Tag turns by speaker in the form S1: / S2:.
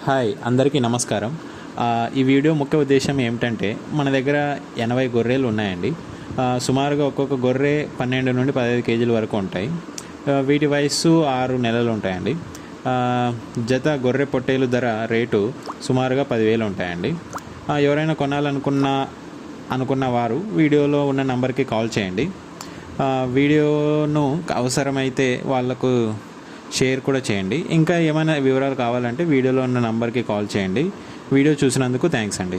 S1: Hi అందరికీ నమస్కారం. ఈ వీడియో ముఖ్య ఉద్దేశం ఏమిటంటే మన దగ్గర 80 గొర్రెలు ఉన్నాయండి. సుమారుగా ఒక్కొక్క గొర్రె 12 నుండి 15 కేజీల వరకు ఉంటాయి. వీటి వయస్సు 6 నెలలు ఉంటాయండి. జత గొర్రె పొట్టేలు ధర రేటు సుమారుగా 10,000 ఉంటాయండి. ఎవరైనా కొనాలనుకున్న వారు వీడియోలో ఉన్న నంబర్కి కాల్ చేయండి. వీడియోను అవసరమైతే వాళ్ళకు షేర్ కూడా చేయండి. ఇంకా ఏమైనా వివరాలు కావాలంటే వీడియోలో ఉన్న నంబర్కి కాల్ చేయండి. వీడియో చూసినందుకు థ్యాంక్స్ అండి.